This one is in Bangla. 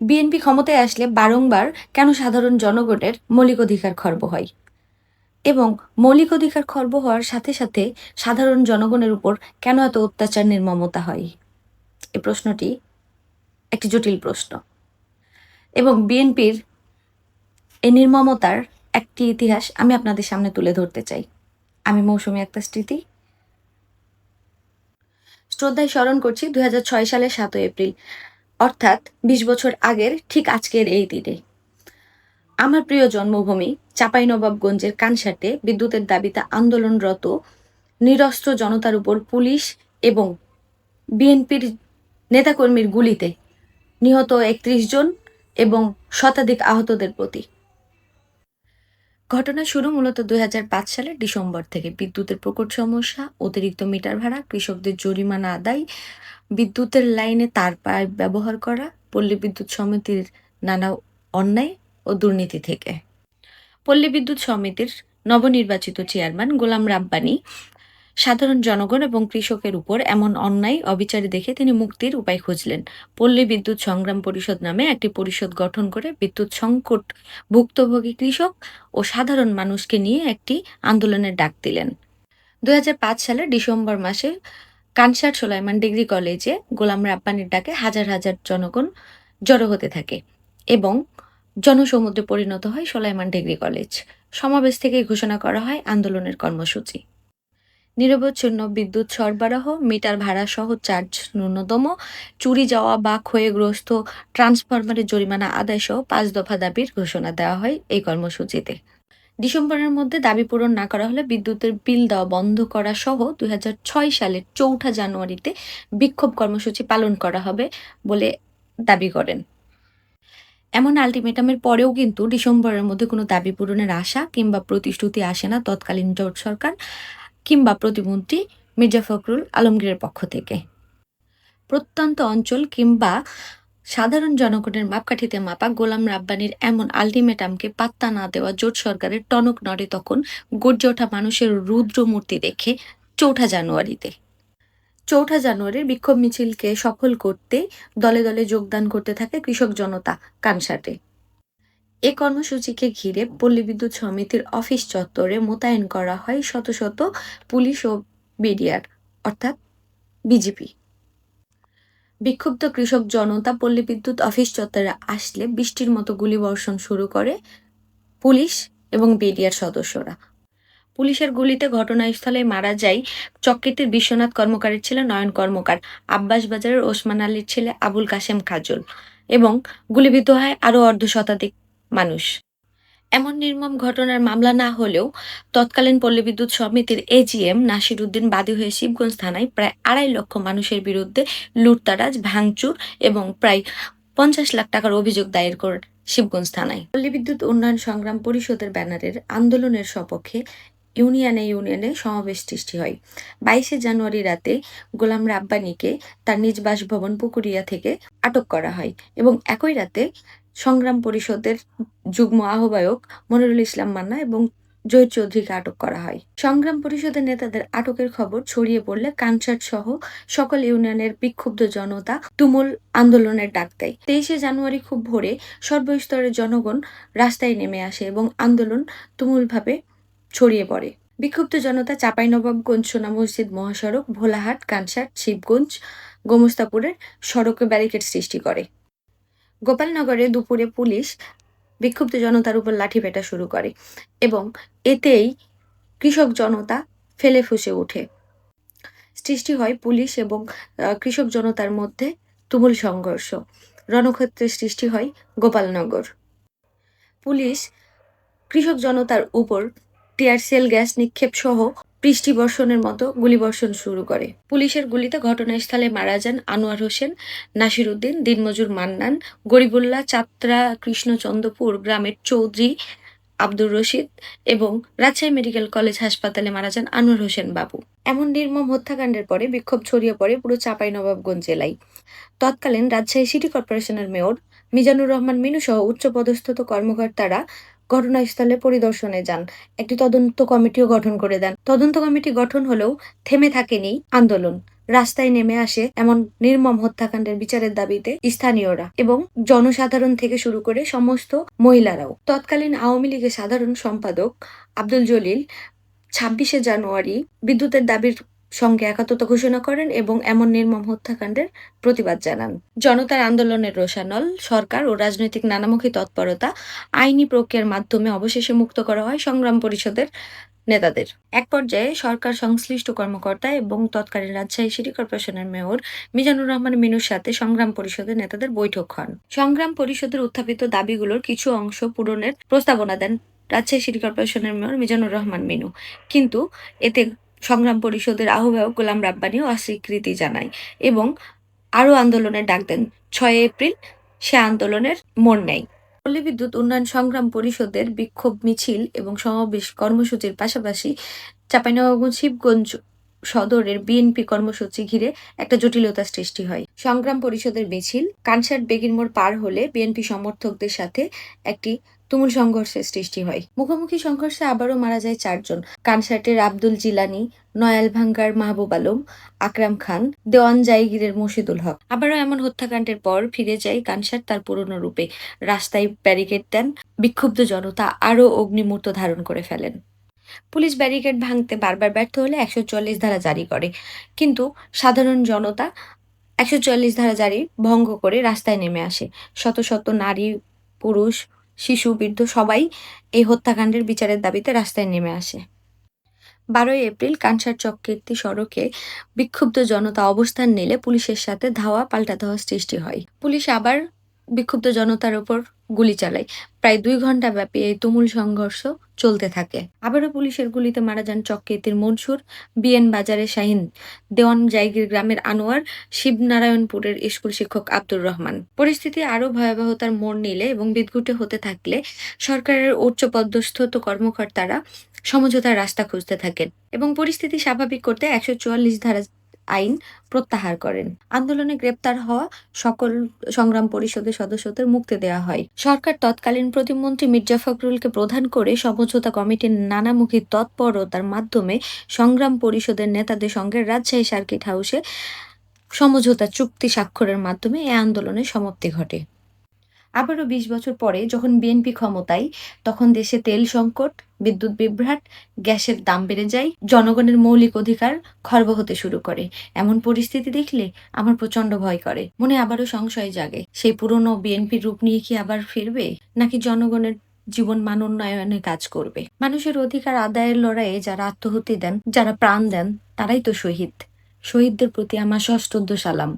বিএনপি ক্ষমতায় আসলে বারংবার কেন সাধারণ জনগণের মৌলিক অধিকার খর্ব হয় এবং মৌলিক অধিকার খর্ব হওয়ার সাথে সাথে সাধারণ জনগণের উপর কেন এত অত্যাচার নির্মমতা হয়? এই প্রশ্নটি একটি জটিল প্রশ্ন এবং বিএনপির এই নির্মমতার একটি ইতিহাস আমি আপনাদের সামনে তুলে ধরতে চাই। আমি মৌসুমী আক্তার স্মৃতি। শ্রদ্ধায় স্মরণ করছি ২০০৬ সালের ৭ এপ্রিল, অর্থাৎ ২০ বছর আগের ঠিক আজকের এই দিনে আমার প্রিয় জন্মভূমি চাঁপাইনবাবগঞ্জের কানসাটে বিদ্যুতের দাবিতে আন্দোলনরত নিরস্ত্র জনতার উপর পুলিশ এবং বিএনপির নেতাকর্মীর গুলিতে নিহত ৩১ জন এবং শতাধিক আহতদের প্রতি। ঘটনা শুরু মূলত ২০০৫ সালের ডিসেম্বর থেকে। বিদ্যুতের প্রকট সমস্যা, অতিরিক্ত মিটার ভাড়া, কৃষকদের জরিমানা আদায়, বিদ্যুতের লাইনে তার পাইপ ব্যবহার করা, পল্লী বিদ্যুৎ সমিতির নানা অন্যায় ও দুর্নীতি থেকে। পল্লী বিদ্যুৎ সমিতির নবনির্বাচিত চেয়ারম্যান গোলাম রাব্বানী সাধারণ জনগণ এবং কৃষকের উপর এমন অন্যায় অবিচারে দেখে তিনি মুক্তির উপায় খুঁজলেন। পল্লী বিদ্যুৎ সংগ্রাম পরিষদ নামে একটি পরিষদ গঠন করে বিদ্যুৎ সংকট ভুক্তভোগী কৃষক ও সাধারণ মানুষকে নিয়ে একটি আন্দোলনের ডাক দিলেন। ২০০৫ সালের ডিসেম্বর মাসে কানসাট সোলাইমান ডিগ্রি কলেজে গোলাম রাব্বানীর ডাকে হাজার হাজার জনগণ জড়ো হতে থাকে এবং জনসমুদ্রে পরিণত হয় সোলাইমান ডিগ্রি কলেজ। সমাবেশ থেকে ঘোষণা করা হয় আন্দোলনের কর্মসূচি। নিরবচ্ছিন্ন বিদ্যুৎ সরবরাহ, মিটার ভাড়া সহ চার্জ ন্যূনতম, চুরি যাওয়া বা ক্ষয়গ্রস্ত ট্রান্সফরমারের জরিমানা আদায় সহ ৫ দফা দাবির ঘোষণা দেওয়া হয় এই কর্মসূচিতে। ডিসেম্বরের মধ্যে দাবি পূরণ না করা হলে বিদ্যুতের বিল দেওয়া বন্ধ করা সহ ২০০৬ সালের ৪ঠা জানুয়ারিতে বিক্ষোভ কর্মসূচি পালন করা হবে বলে দাবি করেন। এমন আল্টিমেটামের পরেও কিন্তু ডিসেম্বরের মধ্যে কোনো দাবি পূরণের আশা কিংবা প্রতিশ্রুতি আসে না তৎকালীন জোট সরকার কিংবা প্রতিমন্ত্রী মির্জা ফখরুল আলমগীরের পক্ষ থেকে। প্রত্যন্ত অঞ্চল কিংবা সাধারণ জনগণের মাপকাঠিতে মাপা গোলাম রাব্বানীর এমন আল্টিমেটামকে পাত্তা না দেওয়া জোট সরকারের টনক নড়ে তখন গর্জে ওঠা মানুষের রুদ্র মূর্তি দেখে ৪ঠা জানুয়ারিতে। ৪ঠা জানুয়ারির বিক্ষোভ মিছিলকে সফল করতে দলে দলে যোগদান করতে থাকে কৃষক জনতা কানসাটে। এ কর্মসূচিকে ঘিরে পল্লী বিদ্যুৎ সমিতির অফিস চত্বরে মোতায়েন করা হয় শত শত পুলিশ ও বিডিআর অর্থাৎ বিজিপি। বিক্ষুব্ধ কৃষক জনতা পল্লী বিদ্যুৎ অফিস চত্বরে আসলে বৃষ্টির মতো গুলিবর্ষণ শুরু করে পুলিশ এবং বিডিআর সদস্যরা। পুলিশের গুলিতে ঘটনাস্থলে মারা যায় চক্রীতির বিশ্বনাথ কর্মকারের ছেলে নয়ন কর্মকার, আব্বাস বাজারের ওসমান আলীর ছেলে আবুল কাশেম কাজল এবং গুলিবিদ্ধ হয় আরও অর্ধশতাধিক মানুষ। এমন নির্মম ঘটনার মামলা না হলেও তৎকালীন পল্লী বিদ্যুৎ সমিতির এজিএম নাসির উদ্দিন বাদী হয়ে শিবগঞ্জ থানায় প্রায় ২.৫ লক্ষ মানুষের বিরুদ্ধে লুটতরাজ, ভাঙচুর এবং প্রায় ৫০ লাখ টাকার অভিযোগ দায়ের করেন শিবগঞ্জ থানায়। পল্লী বিদ্যুৎ উন্নয়ন সংগ্রাম পরিষদের ব্যানারের আন্দোলনের সপক্ষে ইউনিয়নে সমাবেশ সৃষ্টি হয়। ২২শে জানুয়ারি রাতে গোলাম রাব্বানীকে তার নিজ বাসভবন পুকুরিয়া থেকে আটক করা হয় এবং একই রাতে সংগ্রাম পরিষদের যুগ্ম আহ্বায়ক মনিরুল ইসলাম মান্না এবং জহির চৌধুরীকে আটক করা হয়। সংগ্রাম পরিষদের নেতাদের আটকের খবর ছড়িয়ে পড়লে কানসাট সহ সকল ইউনিয়নের বিক্ষুব্ধ জনতা তুমুল আন্দোলনের ডাক দেয়। ২৩শে জানুয়ারি খুব ভোরে সর্বস্তরের জনগণ রাস্তায় নেমে আসে এবং আন্দোলন তুমুলভাবে ছড়িয়ে পড়ে। বিক্ষুব্ধ জনতা চাঁপাইনবাবগঞ্জ সোনা মসজিদ মহাসড়ক, ভোলাহাট, কানসাট, শিবগঞ্জ, গোমস্তাপুরের সড়কে ব্যারিকেড সৃষ্টি করে। গোপালনগরে দুপুরে পুলিশ বিক্ষুব্ধ জনতার উপর লাঠিপেটা শুরু করে এবং এতেই কৃষক জনতা ফেলে ফুঁসে ওঠে। সৃষ্টি হয় পুলিশ এবং কৃষক জনতার মধ্যে তুমুল সংঘর্ষ। রণক্ষেত্রের সৃষ্টি হয় গোপালনগর। পুলিশ কৃষক জনতার উপর টিয়ারশেল গ্যাস নিক্ষেপ সহ বৃষ্টি বর্ষণের মতো গুলিবর্ষণ শুরু করে। পুলিশের গুলিতে ঘটনাস্থলে মারা যান আনোয়ার হোসেন, নাসির উদ্দিন, দিনমজুর মান্নান, গরিবুল্লাহ, চাত্রা কৃষ্ণচন্দ্রপুর গ্রামের চৌধুরী আব্দুর রশিদ এবং রাজশাহী মেডিকেল কলেজ হাসপাতালে মারা যান আনোয়ার হোসেন বাবু। এমন নির্মম হত্যাকাণ্ডের পরে বিক্ষোভ ছড়িয়ে পড়ে পুরো চাঁপাইনবাবগঞ্জ জেলায়। তৎকালীন রাজশাহী সিটি কর্পোরেশনের মেয়র মিজানুর রহমান মিনু সহ উচ্চপদস্থ কর্মকর্তারা ঘটনাস্থলে পরিদর্শনে যান। একটি তদন্ত কমিটিও গঠন করে দেন। তদন্ত কমিটি গঠন হলেও থেমে থাকেনি আন্দোলন। রাস্তায় নেমে আসে এমন নির্মম হত্যাকাণ্ডের বিচারের দাবিতে স্থানীয়রা এবং জনসাধারণ থেকে শুরু করে সমস্ত মহিলারাও। তৎকালীন আওয়ামী লীগের সাধারণ সম্পাদক আব্দুল জলিল ২৬শে জানুয়ারি বিদ্যুতের দাবির সঙ্গে একাত্মতা ঘোষণা করেন এবং এমন নির্মম হত্যাকাণ্ডের প্রতিবাদ জানান। জনতার আন্দোলনের রোষানল, সরকার ও রাজনৈতিক নানামুখী তৎপরতা, আইনি প্রক্রিয়ার মাধ্যমে অবশেষে মুক্ত করা হয় সংগ্রাম পরিষদের নেতাদের। এক পর্যায়ে সরকার সংশ্লিষ্ট কর্মকর্তা এবং তৎকালীন রাজশাহী সিটি কর্পোরেশনের মেয়র মিজানুর রহমান মিনুর সাথে সংগ্রাম পরিষদের নেতাদের বৈঠক হন। সংগ্রাম পরিষদের উত্থাপিত দাবিগুলোর কিছু অংশ পূরণের প্রস্তাবনা দেন রাজশাহী সিটি কর্পোরেশনের মেয়র মিজানুর রহমান মিনু। কিন্তু এতে সংগ্রাম পরিষদের আহ্বায়ক গোলাম রাব্বানীও অস্বীকৃতি জানায় এবং আরও আন্দোলনের ডাক দেন। ৬ এপ্রিল সে আন্দোলনের মোড় নেয়। পল্লী বিদ্যুৎ উন্নয়ন সংগ্রাম পরিষদের বিক্ষোভ মিছিল এবং সমাবেশ কর্মসূচির পাশাপাশি চাঁপাইনবাবগঞ্জ শিবগঞ্জ সদরের বিএনপি কর্মসূচি ঘিরে একটা জটিলতা সৃষ্টি হয়। সংগ্রাম পরিষদের মিছিল কানসার্ট বেগির মোড় পার হলে বিএনপি সমর্থকদের সাথে একটি তুমুল সংঘর্ষের সৃষ্টি হয়। মুখোমুখি সংঘর্ষে আবারও মারা যায় ৪ জন। কানসার্টের আব্দুল জিলানী, নয়ালভাঙ্গার মাহবুব আলম, আকরাম খান, দেওয়ান জায়গিরের মশিদুল হক। আবারও এমন হত্যাকাণ্ডের পর ফিরে যায় কানসার্ট তার পুরনো রূপে। রাস্তায় ব্যারিকেড দেন, বিক্ষুব্ধ জনতা আরও অগ্নিমূর্ত ধারণ করে ফেলেন। পুলিশ ব্যারিকেড ভাঙতে বারবার ব্যর্থ হলে ১৪৪ ধারা জারি করে। কিন্তু সাধারণ জনতা ১৪৪ ধারা জারি ভঙ্গ করে রাস্তায় নেমে আসে। শত শত নারী, পুরুষ, শিশু, বৃদ্ধ সবাই এই হত্যাকাণ্ডের বিচারের দাবিতে রাস্তায় নেমে আসে। ১২ এপ্রিল কানসার চককীর্তি সড়কে বিক্ষুব্ধ জনতা অবস্থান নিলে পুলিশের সাথে ধাওয়া পাল্টা ধাওয়া সৃষ্টি হয়। পুলিশ আবার বিক্ষুব্ধ জনতার উপর গুলি চালায়। প্রায় ২ ঘণ্টা ব্যাপী এই তুমুল সংঘর্ষ চলতে থাকে। আবারও পুলিশের গুলিতে মারা যান চককীর্তির মনসুর, বিএন বাজারের শাহীন, দেওয়ান জায়গির গ্রামের আনোয়ার, শিবনারায়ণপুরের স্কুল শিক্ষক আব্দুর রহমান। পরিস্থিতি আরও ভয়াবহতার মোড় নিলে এবং বিদঘুটে হতে থাকলে সরকারের উচ্চপদস্থ কর্মকর্তারা সমঝোতার রাস্তা খুঁজতে থাকেন এবং পরিস্থিতি স্বাভাবিক করতে ১৪৪ ধারা আইন প্রত্যাহার করেন। আন্দোলনে গ্রেপ্তার হওয়া সকল সংগ্রাম পরিষদের সদস্যদের মুক্তি দেওয়া হয়। সরকার তৎকালীন প্রতিমন্ত্রী মির্জা ফখরুলকে প্রধান করে সমঝোতা কমিটির নানামুখী তৎপরতার মাধ্যমে সংগ্রাম পরিষদের নেতাদের সঙ্গে রাজশাহী সার্কিট হাউসে সমঝোতা চুক্তি স্বাক্ষরের মাধ্যমে এ আন্দোলনের সমাপ্তি ঘটে। আবারও ২০ বছর পরে যখন বিএনপি ক্ষমতায়, তখন দেশে তেল সংকট, বিদ্যুৎ বিভ্রাট, গ্যাসের দাম বেড়ে যায়, জনগণের মৌলিক অধিকার খর্ব হতে শুরু করে। এমন পরিস্থিতি দেখলে আমার প্রচণ্ড ভয় করে। মনে আবারও সংশয় জাগে, সেই পুরনো বিএনপির রূপ নিয়ে কি আবার ফিরবে? নাকি জনগণের জীবন মান উন্নয়নে কাজ করবে? মানুষের অধিকার আদায়ের লড়াইয়ে যারা আত্মহুতি দেন, যারা প্রাণ দেন, তারাই তো শহীদ। শহীদদের প্রতি আমার সশ্রদ্ধ সালাম।